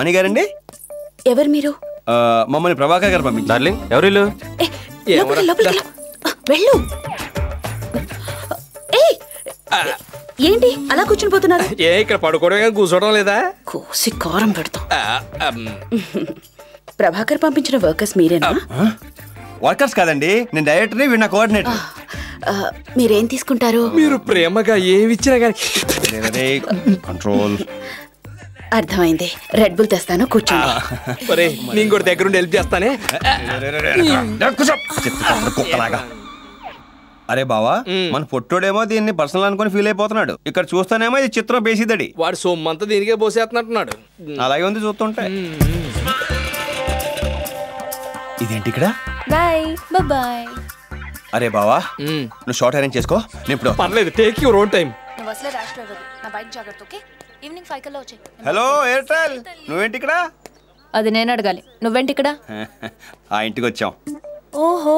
వాణి గారండి? ఎవరు మీరు? మమ్మల్ని ప్రభాకర్ గారు పంపించారు. డార్లింగ్ ఎవరు? వెళ్ళు. ఏంటి అలా కూర్చుని పోతున్నారు? ఇక్కడ పడుకోవడం కూర్చోవడం లేదా? కోసి కారం పెడతాం. ప్రభాకర్ పంపించిన వర్కర్స్ మీరేనా? వర్కర్స్ కాదండి, నేను డైరెక్టర్, వీడు నా కోఆర్డినేటర్. మీరేం తీసుకుంటారు? మీరు ప్రేమగా ఏమిచ్చినా కానీ కంట్రోల్. అర్థమైంది. రెడ్ బుల్ తెస్తాను, కూర్చోండి. నేను కూడా దగ్గరుండి హెల్ప్ చేస్తానే. అరే బావా, మన పొట్టోడేమో దీన్ని పర్సనల్ అనుకుని ఫీల్ అయిపోతున్నాడు. ఇక్కడ చూస్తానేమో ఇది చిత్రం బేసిదడి. వాడు సొమ్మంతా దీనికే పోసేస్తున్నట్టున్నాడు. అలాగే ఉంది చూస్తుంటే. ఇదేంటి ఇక్కడ? బాయ్. అరే బావా, నువ్వు షార్ట్ అరేంజ్ చేసుకో. నేను ఇప్పుడు పర్లేదు, టేక్ యువర్ ఓన్ టైం. నువ్వు అసలే ర్యాష్ డ్రైవర్, నా బైక్ జాగ్రత్త. ఓకే, ఈవినింగ్ 5 కల్లా వచ్చేయ్. హలో ఎయిర్టెల్, నువ్వేంటి ఇక్కడ? అది నేను అడగాలి, నువ్వేంటి ఇక్కడ? ఆ ఇంటికి వచ్చాం. ఓహో,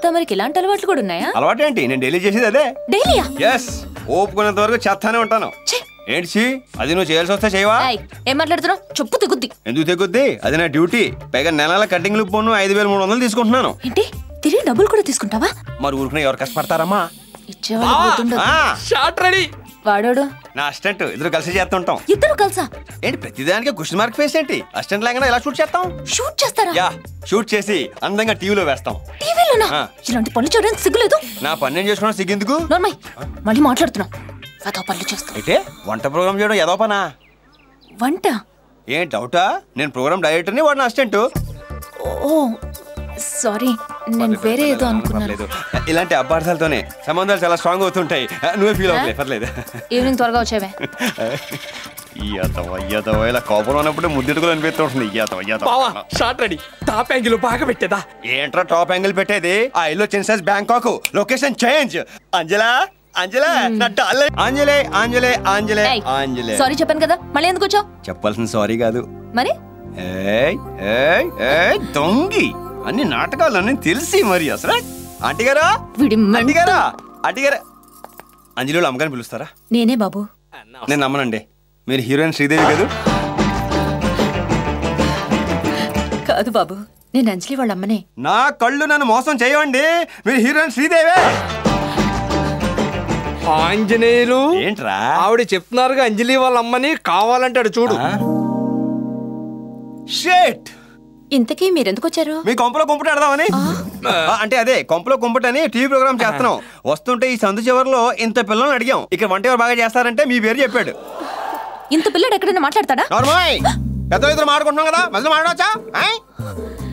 తమరికి ఇలాంటి అలవాట్లు కూడా ఉన్నాయా? అలవాటు ఏంటి, నేను డైలీ చేసేది అదే. డైలీయా? ఎస్, ఓపుకునేంత వరకు చేస్తానే ఉంటాను. ఏంటి అది నువ్వు చేయాల్సి వస్తే చేయవా? ఏం మాట్లాడుతున్నావు? చెప్పు తెగుద్ది. ఎందుకు తెగుద్ది? అది నా డ్యూటీ. పైగా నెలల కటింగ్లు పోను 5300 తీసుకుంటున్నాను. ఏంటి, తిరిగి డబ్బులు కూడా తీసుకుంటావా? మరి ఊరుకునే ఎవరు కష్టపడతారమ్మా? వాడోడు నా అసిస్టెంట్, ఇద్దరు కలిసి చేస్తుంటాం. ఇద్దరు కలిసా? ఏంటి ప్రతిదానికి క్వశ్చన్ మార్క్ ఫేస్ ఏంటి? అసిస్టెంట్ లాగా ఎలా షూట్ చేస్తాం? షూట్ చేస్తారా? యా, షూట్ చేసి అందంగా టీవీలో వేస్తాం. టీవీలోనా? ఇలాంటి పనులు చేయడానికి సిగ్గులేదు? నా పని నేను చేసుకోవడం సిగ్గెందుకు? నోర్మై, మళ్ళీ మాట్లాడుతున్నావు. అదో పనులు చేస్తా. అయితే వంట ప్రోగ్రామ్ చేయడం ఏదో పనా? వంట? ఏం డౌటా? నేను ప్రోగ్రామ్ డైరెక్టర్ని, వాడు నా అసిస్టెంట్. ఓ సారీ, నేను వేరే ఏదో అనుకున్నాను. ఇలాంటి అపార్థాలతోనే సంబంధాలు చాలా స్ట్రాంగ్ అవుతుంటాయి. నువ్వే ఫీల్ అవ్వలేదు, పర్లేదు. ఈవినింగ్ త్వరగా వచ్చేవే. ఇలా కోపం ఉన్నప్పుడు ముద్దుకులు అనిపిస్తుంటుంది. Short ready. టాప్ యాంగిల్ బాగా పెట్టేదా? ఏంట్రా టాప్ యాంగిల్ పెట్టేది? ఆ ఇల్లు చెన్సైజ్ బ్యాంకాక్, లొకేషన్ చేంజ్. అంజలా నా డార్లింగ్. ఆంజలే సారీ చెప్పాను కదా, మళ్ళీ ఎందుకు వచ్చావు? చెప్పాల్సిన సారీ కాదు మరి. దొంగి అన్ని నాటకాలన్నీ తెలిసి మరి అసలు. ఆంటీ గారా, అంజలిలో అమ్మగారిని పిలుస్తారా? నేనే బాబు. నేను నమ్మనండి, మీరు హీరోయిన్ శ్రీదేవి కాదు? కాదు బాబు, నేను అంజలి వాళ్ళ అమ్మనే. నా కళ్ళు నన్ను మోసం చేయండి, మీరు హీరోయిన్ శ్రీదేవి. ఆంజనేయులు ఏంట్రా? ఆవిడ చెప్తున్నారుగా అంజలి వాళ్ళ అమ్మని, కావాలంటాడు చూడు. షేట్, ఇంతకీ మీరెందుకు వచ్చారు? మీ కొంపలో కుంపట ఆడదామని. అంటే అదే కొంపలో కుంపటని టీవీ ప్రోగ్రామ్ చేస్తున్నాం. వస్తుంటే ఈ సందు చివరిలో ఇంత పిల్లల్ని అడిగాం, ఇక్కడ వంట ఎవరు బాగా చేస్తారంటే మీ పేరు చెప్పాడు. ఇంత పిల్లడు ఎక్కడైనా మాట్లాడతాడా? పెద్ద ఇద్దరు మాట్లాడుకుంటున్నాం కదా, మధ్యలో మాట్లాడవచ్చా?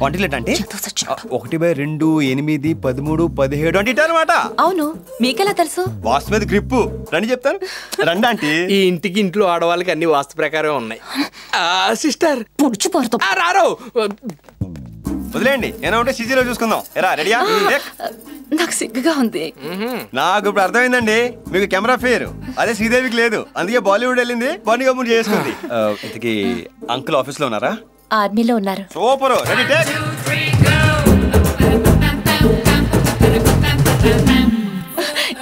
వంటలేట్ అంటే 1/2, 8, 13, 17 అంటే అనమాట. అవును, మీకెలా తెలుసు? వాస్తు మీద గ్రిప్పు. రండి చెప్తాను, రండి ఆంటీ. ఈ ఇంటికి ఇంట్లో ఆడవాళ్ళకి అన్ని వాస్తు ప్రకారం ఉన్నాయి. సిస్టర్ పుడిచిపోరుతో రారో వదిలేండి, ఏనా ఉంటే సిజీలో చూసుకుందాం. ఎరా రెడీయా? నాకు సిగ్గుగా ఉంది. నాకు ఇప్పుడు అర్థమైందండి, మీకు కెమెరా ఫేర్ అదే శ్రీదేవికి లేదు, అందుకే బాలీవుడ్ వెళ్ళింది, బన్నీ కపూర్ చేసుకుంది. ఇంతకీ అంకుల్ ఆఫీస్ లో ఉన్నారా? ఆర్మీలో ఉన్నారు. Super, ready take.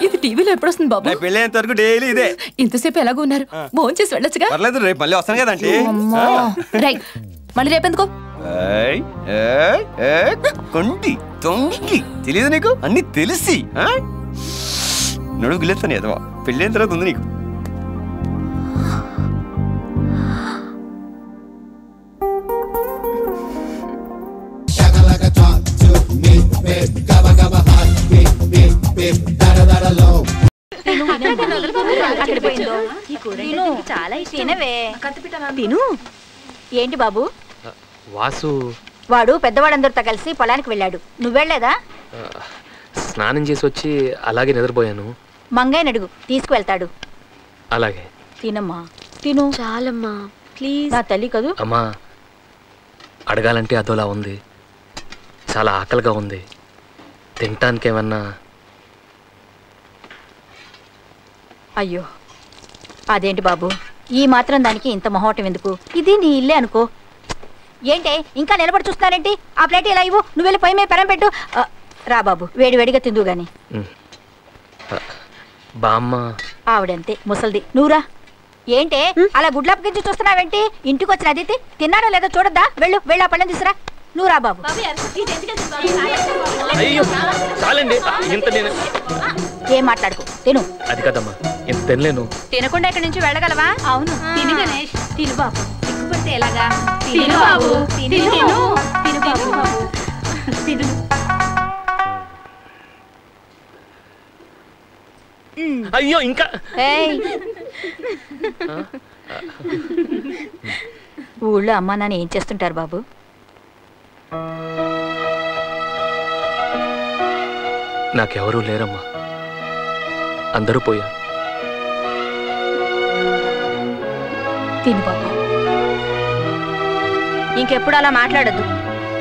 ఇది టీవీలో ఎప్పుడు వస్తుంది బాబు? పెళ్ళేంత వరకు డైలీ ఇదే. ఇంతసేపు ఎలాగో ఉన్నారు, భోజనం చేసి వెళ్ళొచ్చుగా. పర్లేదు, రేపు మళ్ళీ వస్తాను కదండి. రైట్, మళ్ళీ రేపెందుకో? కొండి తొంగి తెలియదు నీకు, అన్ని తెలిసి నడుగు గిలేస్తాను ఏదో. పెళ్ళైన తర్వాత ఉంది నీకు. ఏంటి బాబు? వాసు వాడు పెద్దవాడందరితో కలిసి పొలానికి వెళ్ళాడు, నువ్వెళ్ళలేదా? స్నానం చేసి వచ్చి అలాగే నిద్రపోయాను. మంగయ్యని అడుగు, తీసుకువెళ్తాడు. అలాగే. తినమ్మా, తిను. చాలమ్మా ప్లీజ్. నా తల్లి కదూ. అమ్మా, అడగాలంటే అదోలా ఉంది, చాలా ఆకలిగా ఉంది, తినటానికి ఏమన్నా? అయ్యో, అదేంటి బాబు, ఈ మాత్రం దానికి ఇంత మొహోటం ఎందుకు? ఇది నీ ఇల్లే అనుకో. ఏంటే ఇంకా నిలబడి చూస్తారేంటి? ఆ ప్లేట్ ఇలా ఇవ్వు, నువ్వు వెళ్ళి పొయ్యి మీద పెరం పెట్టు. రా బాబు, వేడి వేడిగా తిందు గాని. బామ్మ ఆవిడంతే ముసల్ది, నువ్వురా. ఏంటే అలా గుడ్లప్పగించి చూస్తున్నావేంటి? ఇంటికి వచ్చిన అదితి తిన్నాడో లేదో చూడద్దా? వెళ్ళు వెళ్ళా పళ్ళని తీసురా. నువ్వు రా బాబు. అయ్యో చాలండి, ఇంత నేను ఏం మాట్లాడుకో, తిను. అది కదమ్మా, ఇంత తినలేను. తినకుండా ఇక్కడి నుంచి వెళ్ళగలవా? అవును, తిను గణేష్, తిను బాబు. సిగ్గుపడితే ఎలాగా? తిను బాబు, తిను తిను బాబు, తిను. అయ్యో ఇంకా ఊళ్ళో అమ్మా నాన్న ఏం చేస్తుంటారు బాబు? నాకెవరూ లేరమ్మా, అందరూ పోయారు. తిను బాబు. ఇంకెప్పుడు అలా మాట్లాడద్దు.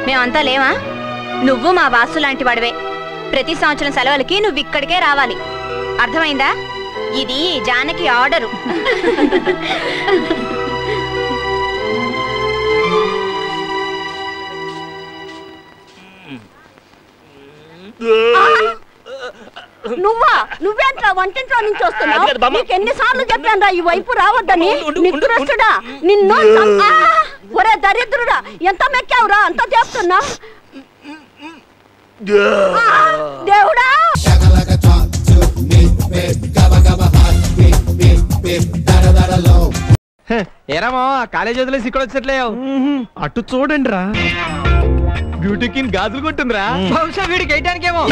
మేమంతా లేవా? నువ్వు మా వాసు లాంటి వాడివే. ప్రతి సంవత్సరం సెలవులకి నువ్వు ఇక్కడికే రావాలి, అర్థమైందా? ఇది జానకి ఆర్డరు. నువ్వేంట్రా వంటింట్లో నుంచి వస్తున్నావు? నీకు ఎన్నిసార్లు చెప్పాను ఈ వైపు రావద్దని. నిద్రస్తుడా నిన్ను ఒరే దరిద్రుడా, ఎంత మెక్కావురా అంత చేస్తున్నా? దేవుడా ఏరామో కాలేజ్ వదిలేసి ఇక్కడ వచ్చేట్లేవు. అటు చూడండి రా, బ్యూటీ కింగ్ గాజులు కొట్టుందిరా. బహుశా వీడికి వేయటానికేమో.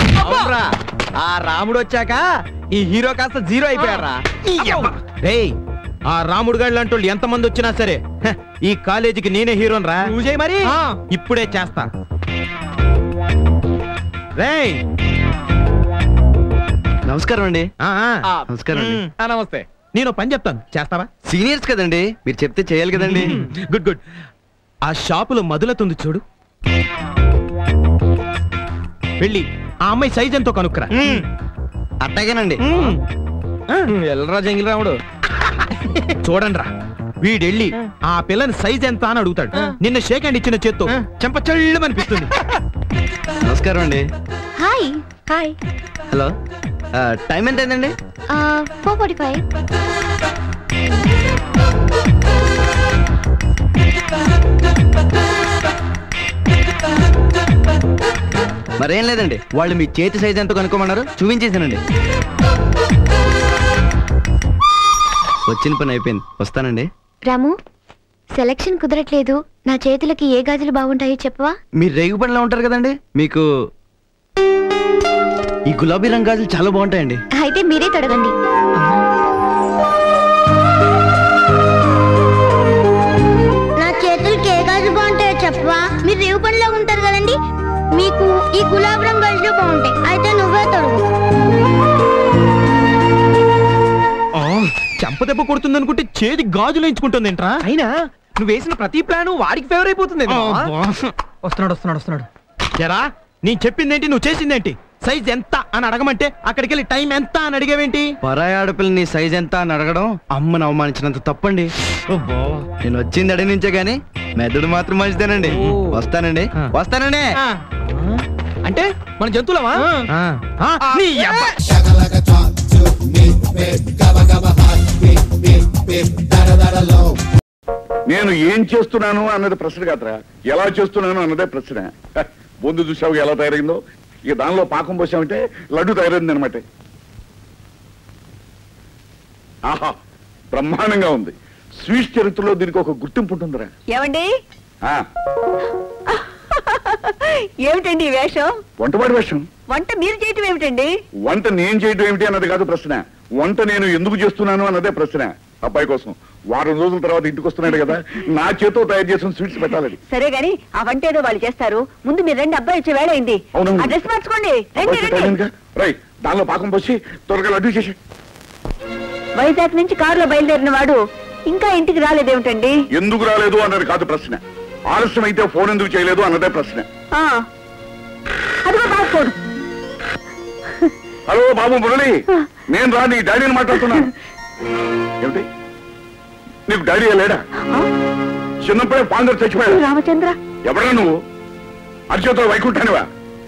ఆ రాముడు వచ్చాక ఈ హీరో కాస్త జీరో అయిపోయారా. ఆ రాముడు గారు లాంటి వాళ్ళు ఎంతమంది వచ్చినా సరే ఈ కాలేజీకి నేనే హీరోని రా. మరి ఇప్పుడే చేస్తా. రేయ్ నమస్కారం అండి. నమస్కారం అండి. నమస్తే. నేను పని చెప్తాను, చేస్తావా? సీనియర్స్ కదండి, మీరు చెప్తే చేయాలి కదండి. Good good. ఆ షాపులో మధులతుంది చూడు, వెళ్ళి ఆ అమ్మాయి సైజ్ ఎంతో కనుక్కురా. అట్టాగేనండి. ఎల్లరా జంగిల్ రాముడు. చూడండి రా, వీడెళ్ళి ఆ పిల్లని సైజ్ ఎంత అని అడుగుతాడు. నిన్న షేక్ హ్యాండ్ ఇచ్చిన చేత్తో చెంప చల్లమనిపిస్తుంది. నమస్కారం అండి. హాయ్. హాయ్. హలో, టైం ఎంత అయిందండి? 4:45. మరేం లేదండి, వాళ్ళు మీ చేతి సైజ్ ఎంతో కనుక్కోమన్నారు, చూపించేసానండి. వచ్చిన పని అయిపోయింది, వస్తానండి. రాము, సెలక్షన్ కుదరట్లేదు. నా చేతులకి ఏ గాజులు బాగుంటాయో చెప్పవా? మీరు రేగు పనిలా ఉంటారు కదండి, మీకు ఈ గులాబీ రంగు గాజులు చాలా బాగుంటాయండి. అయితే మీరే తొడగండి. నా చేతులకి ఏ గాజులు బాగుంటాయో చెప్పవా? మీరు రేగు పనిలా ఉంటారు కదండి, మీకు ఈ గులాబీ రంగు గాజులు బాగుంటాయి. అయితే నువ్వే తొడుగు. చెంప దెబ్బ కొడుతుంది అనుకుంటే చేతి గాజులు ఎంచుకుంటుంది ఏంట్రా? అయినా నువ్వు వేసిన ప్రతి ప్లాన్ వాడికి ఫేవర్ అయిపోతుంది. వస్తున్నాడు వస్తున్నాడు వస్తున్నాడు. ఎరా, నేను చెప్పిందేంటి, నువ్వు చేసిందేంటి? సైజ్ ఎంత అని అడగమంటే అక్కడికి వెళ్ళి టైం ఎంత అని అడిగేవేంటి? పరాయి ఆడపిల్లని సైజ్ ఎంత అని అడగడం అమ్మను అవమానించినంత తప్పండి. నేను వచ్చింది అడి నుంచే గానీ మెదడు మాత్రం మంచిదేనండి. వస్తానండి వస్తానండి. అంటే మన జంతువులమా? నేను ఏం చేస్తున్నాను అన్నది ప్రశ్న కాదురా, ఎలా చేస్తున్నాను అన్నదే ప్రశ్న. బొందు చూసావు ఎలా తయారైందో, ఇక దానిలో పాకం పోసామంటే లడ్డు తయారైంది అనమాట. ఆహా, బ్రహ్మాండంగా ఉంది. స్వీట్ చరిత్రలో దీనికి ఒక గుర్తింపు ఉంటుందిరా. ఏమండి, ఏమిటండి ఈ వేషం? వంటవాడి వేషం. వంట మీరు చేయటం ఏమిటండి? వంట నేను చేయటం ఏమిటి అన్నది కాదు ప్రశ్న, వంట నేను ఎందుకు చేస్తున్నాను అన్నదే ప్రశ్న. అబ్బాయి కోసం వారం రోజుల తర్వాత ఇంటికి వస్తున్నాడు కదా, నా చేతో తయారు చేసిన స్వీట్స్ పెట్టాలని. సరే గాని ఆ వంట ఏదో వాళ్ళు చేస్తారు, ముందు మీరు రెండు. అబ్బాయి వచ్చే వేళ అయింది. ఆ డ్రెస్ మార్చుకోండి. రై, దానిలో పాకం పోసి త్వరగా లడ్డు చేసి. వైజాగ్ నుంచి కారులో బయలుదేరిన వాడు ఇంకా ఇంటికి రాలేదేమిటండి? ఎందుకు రాలేదు అన్నది కాదు ప్రశ్న, ఆలస్యం అయితే ఫోన్ ఎందుకు చేయలేదు అన్నదే ప్రశ్న. అదిగో బాబు ఫోన్. హలో బాబు మురళి, నేను రా నీ డాడీని మాట్లాడుతున్నాను. ఏమిటి, నీకు డాడీ లేడా? చిన్నప్పుడే ఫాదర్ చచ్చిపోయాడు. రామచంద్ర, ఎవరా నువ్వు? అరచేతిలో వైకుంఠానివా?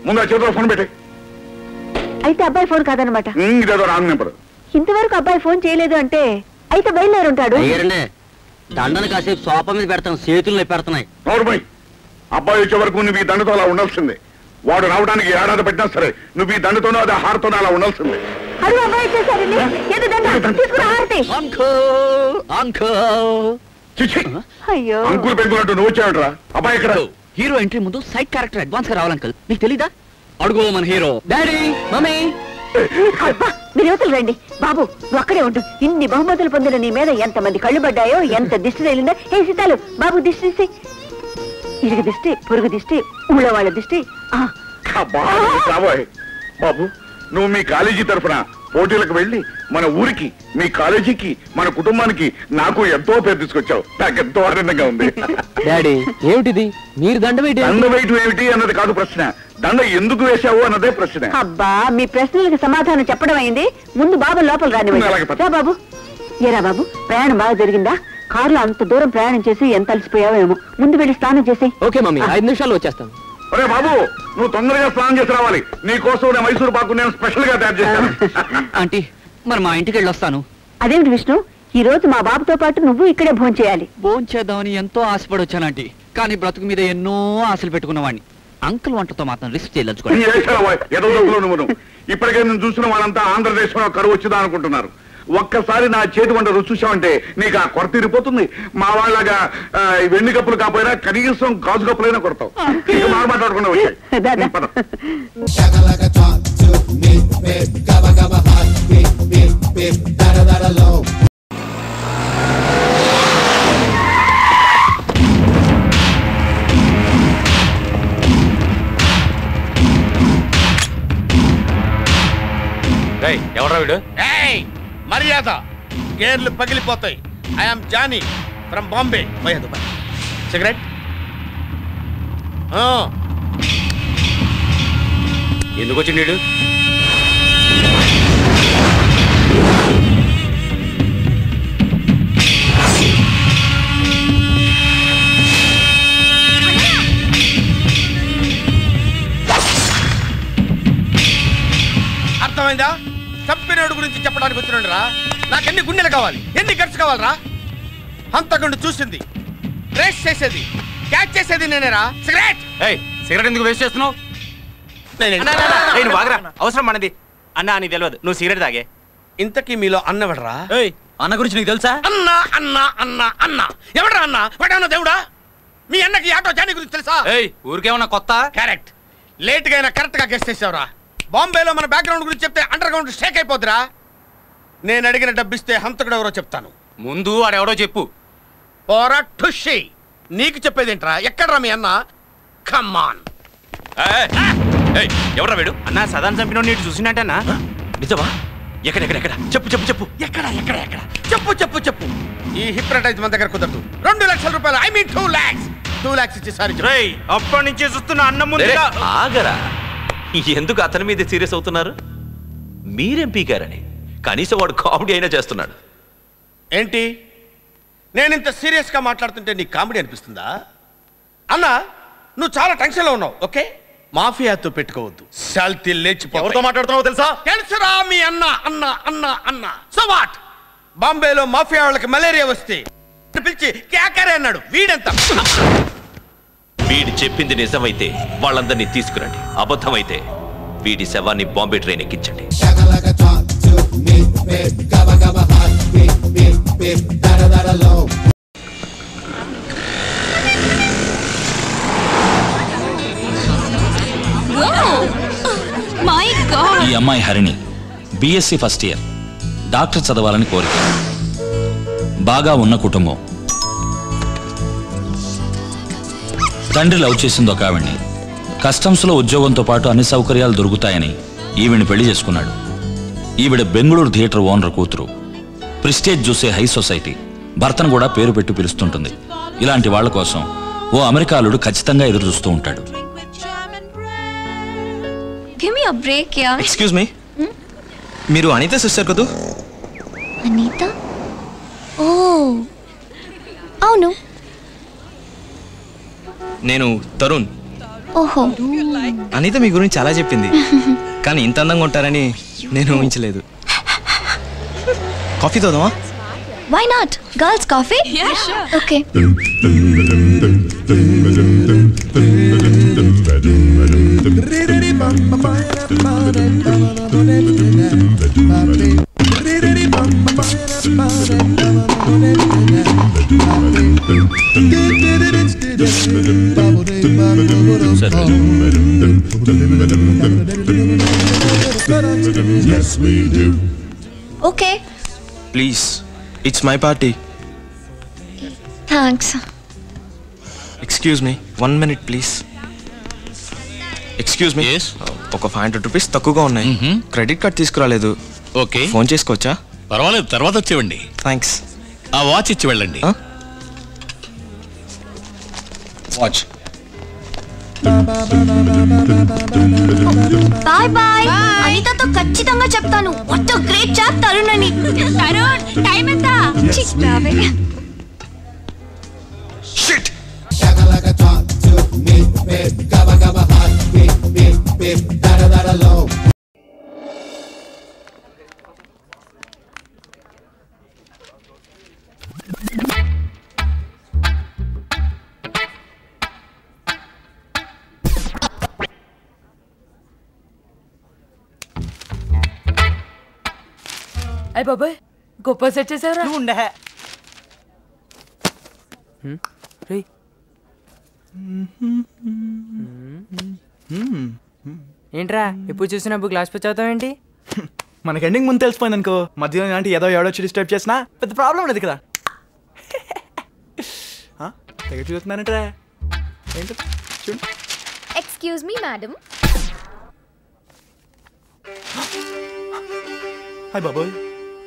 ముందు ఆ చేతిలో ఫోన్ పెట్టి. అయితే అబ్బాయి ఫోన్ కాదనమాట. ఇదేదో రాంగ్ నెంబర్. ఇంతవరకు అబ్బాయి ఫోన్ చేయలేదు అంటే అయితే బయలుదేరుంటాడు. దండను కాసేపు సోఫా మీద పెడతాం, చేతుల్లో పెడుతున్నాయి. అబ్బాయి వచ్చే వరకు నువ్వు ఈ దండతో అలా ఉండాల్సిందే. వాడు రావడానికి ఏడాది పెట్టినా సరే నువ్వు ఈ దండతోనో అది హారతోనో అలా ఉండాల్సిందే. అయ్యో అంకుల్ పెంకులంటూ నువ్వు వచ్చావురా. అబ్బాయి ఇక్కడ హీరో ఎంట్రీ ముందు సైడ్ క్యారెక్టర్ అడ్వాన్స్ గా రావాలి అంకల్. నీకు తెలీదా? అడుగు మన హీరో. Daddy, mummy. మీరు యువతలు రండి. బాబు నువ్వు అక్కడే ఉండు. ఇన్ని బహుమతులు పొందిన నీ మీద ఎంతమంది కళ్ళు పడ్డాయో, ఎంత దిష్టి తగిలిందో. ఏ సీతాలు బాబు దిష్టి తీసి. ఇరుగు దిష్టి, పొరుగు దిష్టి, ఊళ్ళో వాళ్ళ దిష్టి. బాబు నువ్వు మీ కాలేజీ తరఫున పోటీలకు వెళ్ళి మన ఊరికి, మీ కాలేజీకి, మన కుటుంబానికి నాకు ఎంతో పేరు తీసుకొచ్చావు. నాకు ఎంతో ఆనందంగా ఉంది. డాడీ ఏమిటిది? మీరు దండ వేయటం ఏమిటి అన్నది కాదు ప్రశ్న, దండ ఎందుకు వేశావు అన్నదే ప్రశ్న. అబ్బా మీ ప్రశ్నలకు సమాధానం చెప్పడం అయింది. ముందు బాబు లోపల రానివ్వండి. బాబు ఏరా బాబు, ప్రయాణం బాగా జరిగిందా? కారులో అంత దూరం ప్రయాణం చేసి ఎంత అలసిపోయావేమో. ముందు వెళ్ళి స్నానం చేసి. ఓకే మమ్మీ, 5 నిమిషాల్లో వచ్చేస్తాను. అరే బాబు నువ్వు తొందరగా స్నానం చేసి రావాలి. నీ కోసం నేను మైసూరు పాకు నేను స్పెషల్ గా తయారు చేశాను. ఆంటీ మరి మా ఇంటికి వెళ్ళి వస్తాను. అదేమిటి విష్ణు, ఈ రోజు మా బాబుతో పాటు నువ్వు ఇక్కడే భోంచేయాలి. భోంచేద్దామని ఎంతో ఆశపడి వచ్చాను ఆంటీ, కానీ బ్రతుకు మీద ఎన్నో ఆశలు పెట్టుకున్నవాడిని. అంకుల్ వంటతో మాత్రం రిస్క్ చేయదలుచుకోండి. ఇప్పటికే నేను చూసిన వాళ్ళంతా ఆంధ్రదేశంలో కరువు వచ్చిందా అనుకుంటున్నారు. ఒక్కసారి నా చేతి వంట రుచి చూసామంటే నీకు ఆ కొరత తీరిపోతుంది. మా వాళ్ళగా వెండి కప్పులు కాకపోయినా కనీసం గాజు కప్పులైనా కొడతావు. మాట్లాడకుండా వచ్చాయి. ఎవరా వీడు? మర్యాద, గేర్లు పగిలిపోతాయి. I'm Johnny from Bombay. Cigarette ఎందుకు వచ్చిండు వీడు? అర్థమైందా? చంపినోడు గురించి చెప్పడానికి వచ్చినాడు రా. నాకెన్ని గుండెలు కావాలి, ఎన్ని గట్స్ కావాలరా? హంతకుండా చూసింది, రేస్ చేసేది, క్యాచ్ చేసేది నేనేరా. సిగరెట్ సిగరెట్ ఎందుకు వేస్ట్ చేస్తున్నావు? అవసరం మనది అన్న అని తెలియదు. నువ్వు సిగరెట్ తాగే. ఇంతకీ మీలో అన్నవడరా? అన్న గురించి నీకు తెలుసా? అన్న అన్న అన్న అన్న ఎవడరా అన్న? వాడేమన్నా దేవుడా? మీ అన్నకి ఆటో జానీ గురించి తెలుసా? ఊరికేమన్నా కొత్త? కరెక్ట్. లేట్ గా అయినా కరెక్ట్ గా గెస్ట్ చేసావురా. బాంబేలో మన బ్యాక్గ్రౌండ్ గురించి చెప్తే అండర్ గ్రౌండ్ షేక్ అయిపోద్దిరా. నేను అడిగిన డబ్బిస్తే హంతకుడు ఎవరో చెప్తాను. ముందు వాడెవడో చెప్పు. పోరా ఠుషి, నీకు చెప్పేదేంట్రా? ఎక్కడ్రా మీ అన్న? కమ్మాన్. ఎవరా వీడు? అన్న సదాన్ చంపిన నీటి చూసినట్టేనా? నిజమా? ఎక్కడెక్కడ చెప్పు చెప్పు చెప్పు. ఎక్కడ ఎక్కడ ఎక్కడ చెప్పు చెప్పు చెప్పు. ఈ హిప్నటైజ్ మన దగ్గర కుదరదు. 2 లక్షల రూపాయలు, ఐ మీన్ 2 lakhs. 2 lakhs ఇచ్చి సారీ. అప్పటి నుంచి చూస్తున్న అన్న ముందు ఆగరా. ఎందుకు అతని మీద సీరియస్ అవుతున్నారు? మీరేం పీకారని. కనీసం వాడు కామెడీ అయినా చేస్తున్నాడు. ఏంటి నేను ఇంత సీరియస్ గా మాట్లాడుతుంటే నీకు కామెడీ అనిపిస్తుందా? అన్నా నువ్వు చాలా టెన్షన్ లో ఉన్నావు. ఓకే, మాఫియాతో పెట్టుకోవద్దు. శాల్తీ లేచిపో. ఎవరితో మాట్లాడుతున్నావో తెలుసా? తెలుసురా మీ అన్న అన్న అన్న అన్న. So what? బాంబేలో మాఫియా వాళ్ళకి మలేరియా వస్తే పిలిచి క్యాకరే అన్నాడు. వీడెంత? వీడు చెప్పింది నిజమైతే వాళ్ళందరినీ తీసుకురండి, అబద్ధమైతే వీడి శవాన్ని బాంబే ట్రైన్ ఎక్కించండి. ఈ అమ్మాయి Harini, BSc first year, doctor చదవాలని కోరిక, బాగా ఉన్న కుటుంబం. తండ్రి లవ్ చేసింది ఒక ఆవిడ్ని. కస్టమ్స్లో ఉద్యోగంతో పాటు అన్ని సౌకర్యాలు దొరుకుతాయని ఈవిని పెళ్లి చేసుకున్నాడు. ఈవిడ బెంగళూరు థియేటర్ ఓనర్ కూతురు. ప్రిస్టేజ్ చూసే హై సొసైటీ. భర్తను కూడా పేరు పెట్టి పిలుస్తుంటుంది. ఇలాంటి వాళ్ల కోసం ఓ అమెరికాలుడు ఖచ్చితంగా ఎదురు చూస్తూ ఉంటాడు. ఎక్స్క్యూజ్ మీ, మీరు అనిత సిస్టర్ కదూ? అనిత? ఓ అవును. నేను తరుణ్. ఓహో, అనిత మీ గురించి చాలా చెప్పింది, కానీ ఇంత అందంగా ఉంటారని నేను ఊహించలేదు. కాఫీ తోదమా? Why not girls coffee? Okay. Okay. Please, it's my party. Thanks. Excuse me, 1 minute please. Excuse me, ఒక 500 రూపీస్ తక్కువగా ఉన్నాయి. క్రెడిట్ కార్డ్ తీసుకురాలేదు. ఓకే, ఫోన్ చేసుకోవచ్చా? పర్వాలేదు, తర్వాత వచ్చేవండి. థ్యాంక్స్. ఆ వాచ్ ఇచ్చి వెళ్ళండి. వాచ్. Bye bye. అనితతో ఖచ్చితంగా చెప్తాను what a great chap Tarun అని. తరుణ్, టైం ఎంత? షిట్. అయ్య బాబాయ్, గొప్ప సెట్ చేసారా? ఉండే ఏంట్రా ఎప్పుడు చూసినప్పుడు గ్లాస్ పై చదువుతావేంటి? మనకి ఎండింగ్ ముందు తెలిసిపోయింది అనుకో, మధ్యలో ఇలాంటి ఏదో ఏడొచ్చి డిస్టర్బ్ చేసినా పెద్ద ప్రాబ్లం లేదు కదా. తెగ చూస్తున్నానంటరా ఏంటి చూడు. Excuse me madam. హాయ్ బాబోయ్,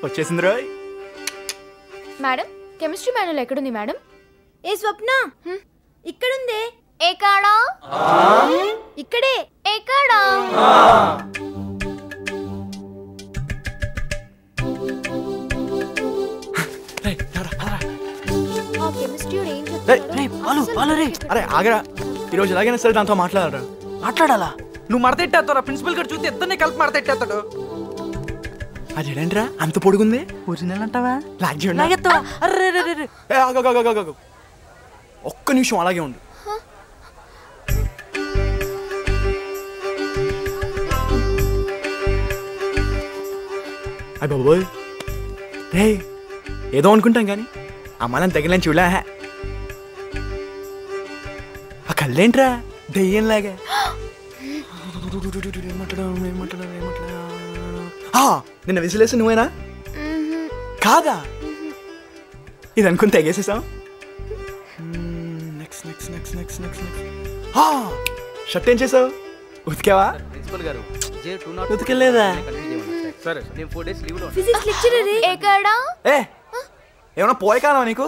వచ్చేసింది రోయ్. మేడం, కెమిస్ట్రీ మాన్యుల్ ఎక్కడుంది మేడం? ఏ స్వప్న, ఇక్కడుంది. ఏ కాడా? ఇక్కడే. ఏ కాడా? అరే ఆగరా, ఈరోజు ఎలాగైనా సరే దాంతో మాట్లాడరా. మాట్లాడాలా? నువ్వు మడతెట్టేస్తారా? ప్రిన్సిపల్ గారు చూస్తే ఇద్దరిని కలిపి మడతెట్టేస్తాడు. అది ఏంట్రా అంత పొడుగుంది? ఒరిజినల్ అంటావా? లాగెత్తావా? ఒక్క నిమిషం అలాగే ఉండు. అయ్య బాబోయ్, రే ఏదో అనుకుంటాం కానీ అమ్మాలని తగిలని చూడలే. ఆ కళ్ళేంట్రా దెయ్యంలాగా. నిన్న విసిలేసి నువ్వేనా? కాదా? ఇది అనుకుని తెగేసేసాం. షర్ట్ ఏం చేసావు? ఉతికావా? ప్రిన్సిపల్ గారు ఉతికెళ్ళలేదా? సరే, నేను 4 days లీవ్ లో. ఫిజిక్స్ లెక్చరర్ ఎక్కడా? ఏ ఏమన్నా పోయే కాలమా నీకు?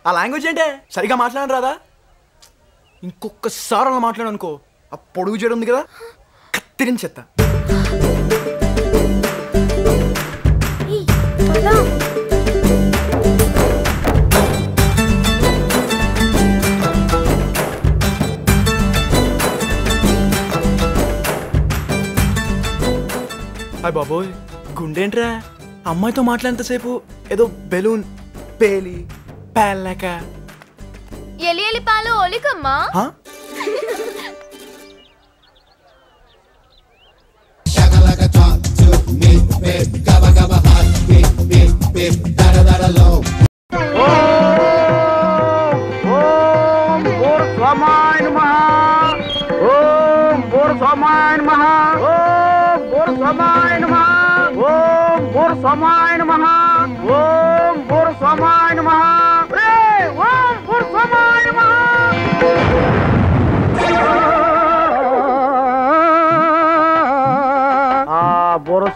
ఆ లాంగ్వేజ్ ఏంటే? సరిగా మాట్లాడను రాదా? ఇంకొకసారి అలా మాట్లాడు అనుకో, ఆ పొడుగు చేయడం ఉంది కదా, కత్తిరించేత్తా. హాయ్ బాబోయ్, గుండేంట్రా అమ్మాయితో మాట్లాడేంతసేపు ఏదో బెలూన్ పేలి పేలక. ఎలి ఎలి పాలు ఒలికమ్మా.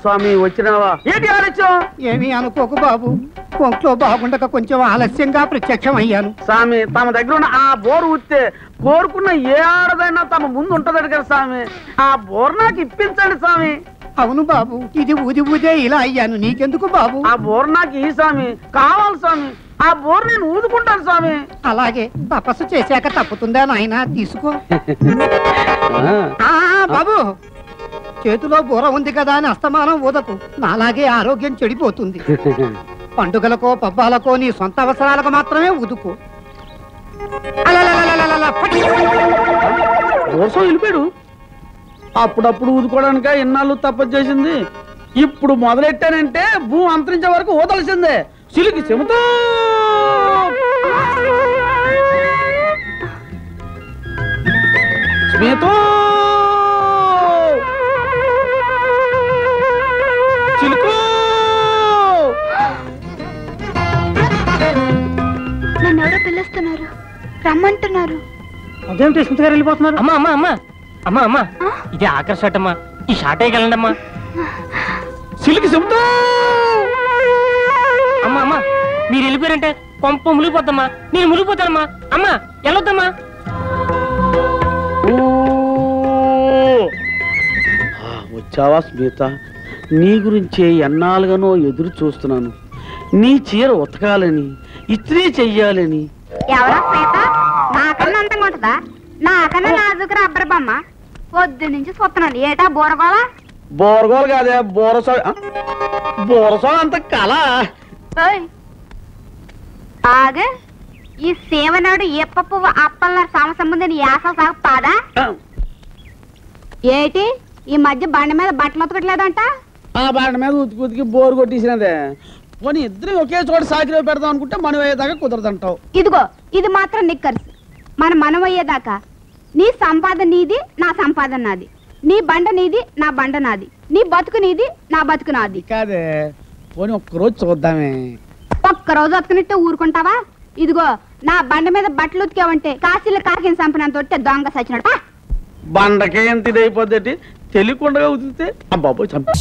స్వామి వచ్చినావా? ఏంటి ఆలస్యం? ఏమీ అనుకోకు బాబు, ఒంట్లో బాగుండక కొంచెం ఆలస్యంగా ప్రత్యక్షం అయ్యాను. స్వామి, తమ దగ్గర ఉన్న ఆ బోరు ఊస్తే కోరుకున్న ఏ ఆడదైనా తమ ముందు ఉంటదట కదా స్వామి. ఆ బోర్ నాకు ఇప్పించండి స్వామి. అవును బాబు, ఇది ఊది ఊదే ఇలా అయ్యాను, నీకెందుకు బాబు? ఆ బోర్ నాకు ఈ స్వామి కావాలి స్వామి. ఆ బోర్ నేను ఊదుకుంటాను స్వామి. అలాగే, తపస్సు చేశాక తప్పుతుందా నాయనా, తీసుకో. బాబు, చేతిలో బోర ఉంది కదా అని అస్తమానం ఊదకు, నాలాగే ఆరోగ్యం చెడిపోతుంది. పండుగలకో పబ్బాలకో నీ సొంత అవసరాలకు మాత్రమే ఉదుకు. దోసం వెళ్ళిపోయాడు. అప్పుడప్పుడు ఊదుకోవడానిక ఎన్నాళ్ళు తప్పదు చేసింది. ఇప్పుడు మొదలెట్టానంటే భూ అంతరించే వరకు ఊదలసిందే. సిలికి చెబుతూ స్మిత చిలుకు నన్ను ఎవరో పిలుస్తున్నారు, రమ్మంటున్నారు. అదేమిటి స్మిత గారు వెళ్ళిపోతున్నారు? అమ్మా అమ్మా అమ్మా అమ్మా అమ్మా ఇది ఆఖరి షాట్ అమ్మా. ఈ షాట్ వేయగలండి అమ్మా. సిలికి చెబుతూ అమ్మా అమ్మా మీరు వెళ్ళిపోయారంటే పంప మునిగిపోద్దమ్మా. నేను మునిగిపోతానమ్మా. అమ్మా వెళ్ళొద్దమ్మా. వచ్చావా స్మిత? నీ గురించే ఎన్నాళ్ళుగానో ఎదురు చూస్తున్నాను. నీ చీర ఉతకాలని, ఇస్త్రీ చెయ్యాలని. ఎవరో శ్వేత నాకన్నా అంతంగా ఉంటుందా? నాకన్నా నాజుకు రబ్బర్ బొమ్మ. పొద్దు నుంచి చూస్తున్నాను. ఏటా బోరగోళ? బోరగోలు కాదే, బోరసా. బోరసా అంత కళ. ఆగే ఈ సేవనాడు ఎప్ప పువ్వు అప్పల సమస్య ముందు నీ యాస సాగు పాదా? ఏటి ఈ మధ్య బండి మీద బట్టలు ఉతకట్లేదంట? ఆ బండి మీద ఉతికి బోరు కొట్టేసినదే. పోనీ ఇద్దరు ఒకే చోట సాకిలో పెడదాం అనుకుంటే మనం అయ్యేదాకా కుదరదంటావు. ఇదిగో ఇది మాత్రం నిక్కర్స్. మనం అయ్యేదాకా నీ సంపాదన నీది, నా సంపాదన నాది. నీ బండ నీది, నా బండ నాది. నీ బతుకు నీది, నా బతుకు నాది. కాదే, పోనీ ఒక్కరోజు చూద్దామే. ఒక్కరోజు ఉతకనిట్టే ఊరుకుంటావా? ఇదిగో నా బండ మీద బట్టలు ఉతికావంటే కాశీలో కాకిని చంపినంత తొట్టే దొంగ సచ్చినాడు. బండకే ఎంత ఇదైపోద్ది. తెలియకుండా ఉతికితే అబ్బాబో చంపి